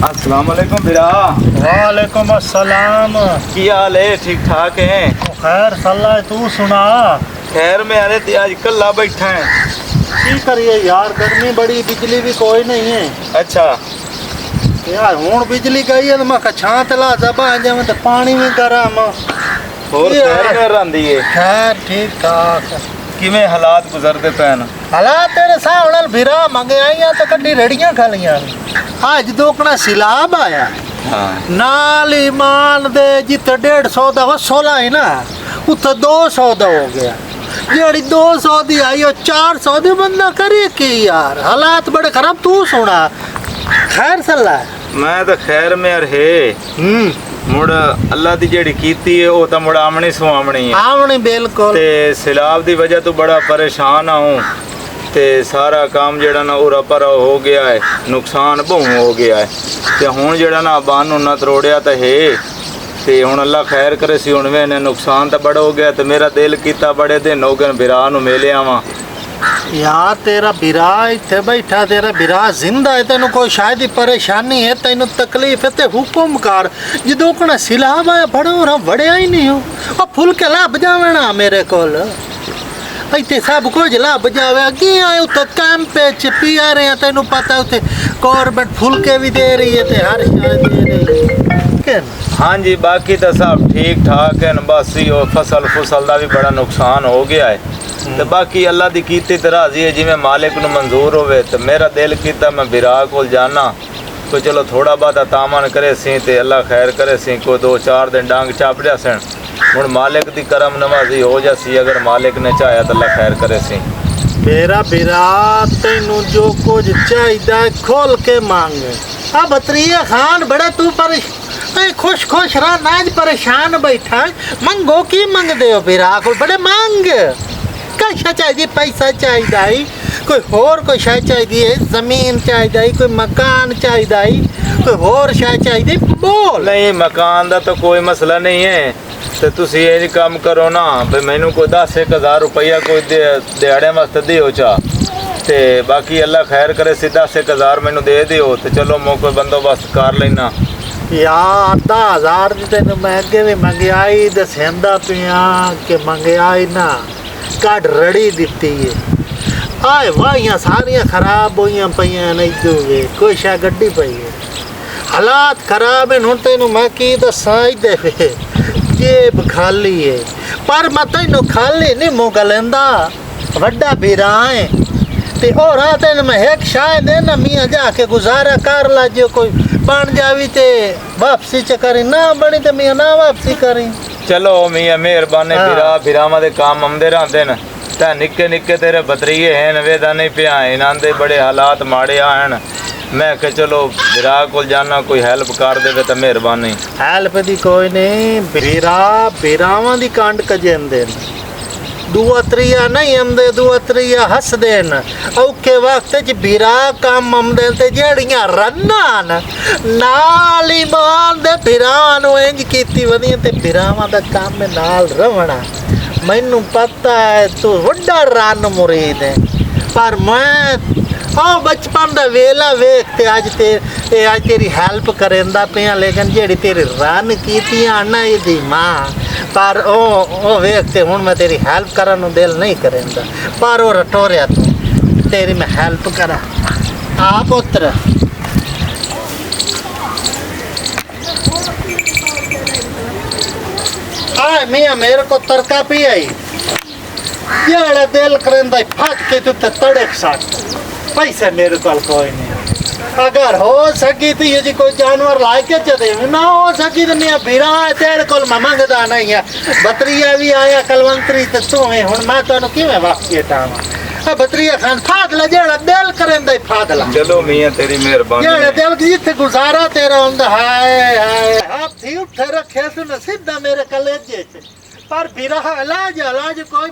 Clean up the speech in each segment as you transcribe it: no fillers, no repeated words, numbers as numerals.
अस्सलाम वालेकुम बिरा। वालेकुम अस्सलाम। की हाल है? ठीक ठाक है? खैर सल्ला तू सुना। खैर में अरे ते आज कल्ला बैठा है। की करिए यार, गर्मी बड़ी, बिजली भी कोई नहीं है। अच्छा यार हुण बिजली गई है तो मैं छां तला दबा जावे तो पानी भी गरम। और खैर में रंदी है? खैर ठीक ठाक। किवें हालात गुजरते पैन? हालात तेरे साहब नाल भिरा मंगाइयां तो कड्डी रड़ियां खालियां। आज दोकना सिलाब आया हाँ नाल ही मान दे जिते 150 दा वसूला है ना उते 200 दा हो गया। जेड़ी 200 दी आई और 400 दी बंदा करे की यार। हालात बड़े खराब। तू सुना खैर सल्ला? मैं तो खैर में है मुड़ अल्लाह दी जेड़ी कीती है वो तो मुड़ आमनी सुआमनी है। आमनी बिल्कुल। ते सिलाब दी वजह तो बड़ा परेशान हूँ ते सारा काम जेड़ा ना उरा परा हो गया है, नुकसान बहु हो गया है। ते हुण जेड़ा ना बानू ना तरोड़िया तो है ते हुण अल्लाह खैर करे सी। हुण मैंने नुकसान तो बड़ा हो गया ते मेरा दिल कीता बड़े दिन हो गए बिरा नू मिले आवां। यार तेरा बिरा इत्थे बैठा, तेरा बिरा जिंदा है, तेन कोई शायद ही परेशानी है, तेन तकलीफ है ते हुक्म कर। जो कना सिलाब आया बड़ो बड़िया ही नहीं हो और फुलके लाभ जावना मेरे कोल इतने सब कुछ लाभ जावे। अगे आए उत कैंप पी आ रहे हैं, तेन पता उसे गौरमेंट फुलके भी दे रही है ते हर शायद दे रही है। हाँ जी बाकी तो सब ठीक ठाक है। बस यो फसल फुसल का भी बड़ा नुकसान हो गया है तो बाकी अल्लाह की कीती तो राजी है। जिमें मालिक नू मंजूर होवे तो मेरा दिल कीता मैं बिरा को जाना तो चलो थोड़ा बहुत तामन करे सी ते अल्लाह खैर करे सी। कोई 2-4 दिन डांग चाप जा सन हुण मालिक दी करम नवाजी हो जासी। अगर मालिक ने चाहा तो अल्लाह खैर करे सी। मेरा बिरा तेनू जो कुछ चाहिए खोल के मांग। अब बतरिया खान बड़ा तू पर खुश खुश रह नाज परेशान बैठा मंगो की मंग दे हो बिरा को बड़े मांग। कैसा चाहिए? पैसा चाहिए, कोई होर कोई शाय चाहिए, जमीन चाहिए, कोई मकान चाहिए, कोई होर शाय चाहिए, बोल। नहीं मकान का तो कोई मसला नहीं है तो तुसी ये काम करो ना भाई मैनू कोई 10-1 हज़ार रुपया कोई दिहाड़े वास्ते दियो चा ते बाकी अल्लाह खैर करे सी 10-1 हज़ार मैनू दे दियो तो चलो मैं कोई बंदोबस्त कर लेना। यार 10,000 दी तेन मैं अगे भी मंगयाई दसेंदा पिया कि मंगयाई ना कड रड़ी दिती है। आए वाहियां सारियां खराब हुई पईयां नहीं दोगे कोई शा गड्डी पई है। हालात खराब है। हुण तेनू मैं की दसां दे जेब खाली है पर मैं तेनू खाली नहीं मुंह लेंदा। वड्डा बिरा है ते और तेन मैं एक शाय देना मियाँ जाके गुजारा कर ला। जो कोई बन जावी ते वापसी च करी, ना बनी तो मियाँ ना वापसी करी। चलो मियाँ मेहरबानी। बिरा बिरावां दे काम आंदे रहंदे न ते निक्के निक्के तेरे बतरीए हैं वेदा नहीं पिया इन्हां दे बड़े हालात माड़े आन। मैं के चलो बिरा को जाना कोई हेल्प कर देवे तो मेहरबानी। हेल्प दी कोई नहीं। बिरा बिरावां दी कांड कजेंदे दुआ त्रिया नहीं आंदे, दुआ त्रिया हस देन औखे वक्त च बिरा काम आंदे ते जेड़ियां रन्नान नाल ही मान दे बिरावां नू इंज कीती वदी ते बिरावां दा काम नाल रवना। मैनू पता है तू वड्डा रन मुरीद है पर मैं बचपन का वेला वेख ते अज तेरी हेल्प करेंदा पिया लेकिन जेड़ी तेरी रन की ना ये मां पर ओ वेख ते हुण मैं तेरी हेल्प करन नू दिल नहीं करेंदा पर ओ रटोरिया तू तेरी मैं हेल्प करा। आ पुत्र आ मियाँ मेरे को तरका पी आई जेड़ा दिल करेंदा फट के तू तड़क सट पैसे मेरे को कोई नहीं। अगर हो सकी तो ये जी कोई जानवर ला के चले ना हो सकी तो मैं बिरा तेरे को मंगदा नहीं है। बतरिया भी आया कलवंतरी तो तू है हुण मैं तेन किवें वापसी हटावां। बतरिया खान फादला जेड़ा दिल करेंदा फादला। चलो मियाँ तेरी मेहरबानी। जेड़ा दिल जिथे गुजारा तेरा हुंदा हाय हाय हाथ थी उठे रखे तू सीधा मेरे कलेजे च पर बिरा इलाज कोई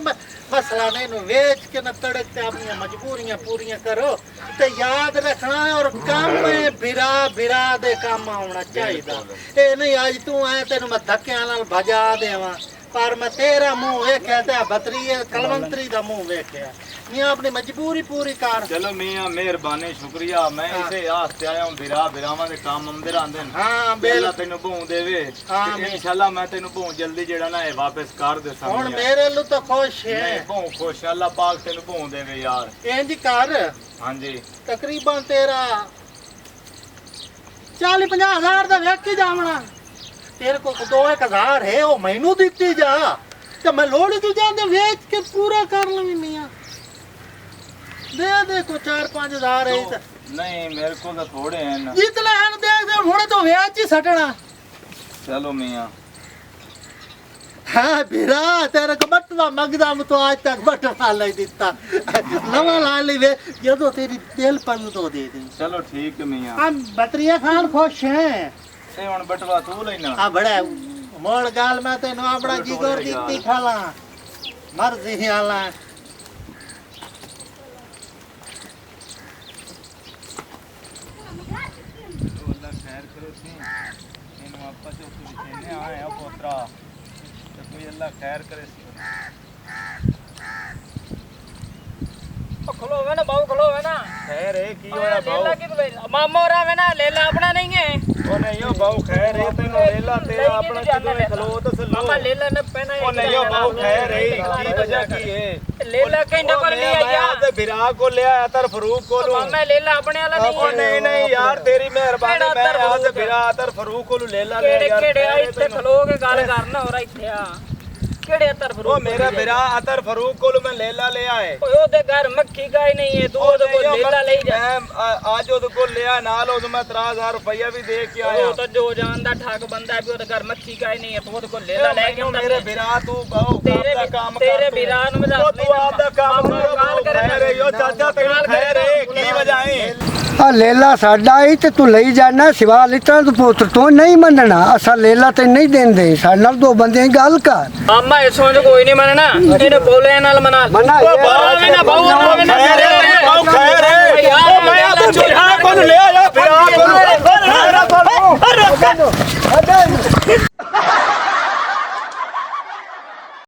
मसला नहीं नु वेच के न तड़क ते अपनी मजबूरियां पूरियां करो ते याद रखना और काम में बिरा दे काम आना चाहिए ए नहीं आज तू आए तेन मैं धक्के नाल भजा देवा पर मैं तेरा मुंह वेख्या ते बतरी कलवंतरी दा मुंह वेख्या मियां अपनी मजबूरी पूरी कर चलो मियां मेहरबानी शुक्रिया मैं इसे आस्ते आया हूं बिरावां दे काम आंदे रहंदे ने हां बेला तेनु भूं देवे इंशाल्लाह मैं तेनु भूं जल्दी जेड़ा ना वापस कर दे सा हुन मेरे लो तो खुश है भूं खुश अल्लाह पाक तेनु भूं देवे यार इंज कर हां जी तकरीबन तेरा 40-50 हज़ार दा वेख के जावना तेरे को 2-1000 है वो मैनू दिती जा ते मैं लोड़ी तू जांदे वेच के पूरा कर लवी मियां दे को 4-5 हज़ार है तो, नहीं मेरे को तो थोड़े हैं ना जितने हैं दे हुणे तो वेच ही सटना चलो मियां हाँ बिरा तेरे को बटवा मगदा में तो आज तक बटवा ले दिता नवा ला ली वे जदों तेरी दिल पर तो दे दे चलो ठीक है मियां हम बतरिया खान खुश हैं ए हुन बटवा तू लेना आ बड़ा मोड़ गाल में तेन अपना जिगर दिती खाला मर्जी आला अल्लाह खैर करे सी इन वापस जो विचने आया पोतरा तो कोई अल्लाह खैर करे सी खलो है ना बाऊ खलो है ना खैर है की होया बाऊ लेला की तो मामो रा है ना लेला अपना नहीं है ओ नहीं हो बाऊ खैर है तेनो लेला तेरा अपना किदो खलो तो से लो मामा लेला ने पहना ओ नहीं हो बाऊ खैर है की वजह की है लेला कहीं को ले आया मैं बिरा को ले आया तर फरूक को लूं मामा लेला अपने वाला नहीं ओ नहीं नहीं यार तेरी मेहरबानी मैं आज बिरा तर फरूक को लेला ले यार केड़े इथे खलो के गल करना हो रहा इथे आ केड़े अतर ओ फरूक मेरा बिरा अतर फरूक को मैं लेला ले आए ओए ओदे घर मक्खी गाय नहीं है तू ओदे को लेला ले जा मैं आज ओदे को लिया नाल ओदे मैं 3000 रुपया भी दे के आया ओ तो जो जानदा ठग बंदा है भी ओदे घर मक्खी गाय नहीं है तू ओदे को लेला ले के मेरे बिरा तू बहु तेरे काम तेरे बिरा नु मजा तू आप दा काम खैर है यो चाचा तेरे खैर है की वजाए आ लेला साडा ही ते तू लई जाना सिवा लिटा तू पुत्र तू नहीं मनना असा लेला ते नहीं देंदे साडे नाल दो बंदे गल कर मामा इसो कोई नहीं मनना इने बोले नाल मना मना बावे ना बाऊ बावे ना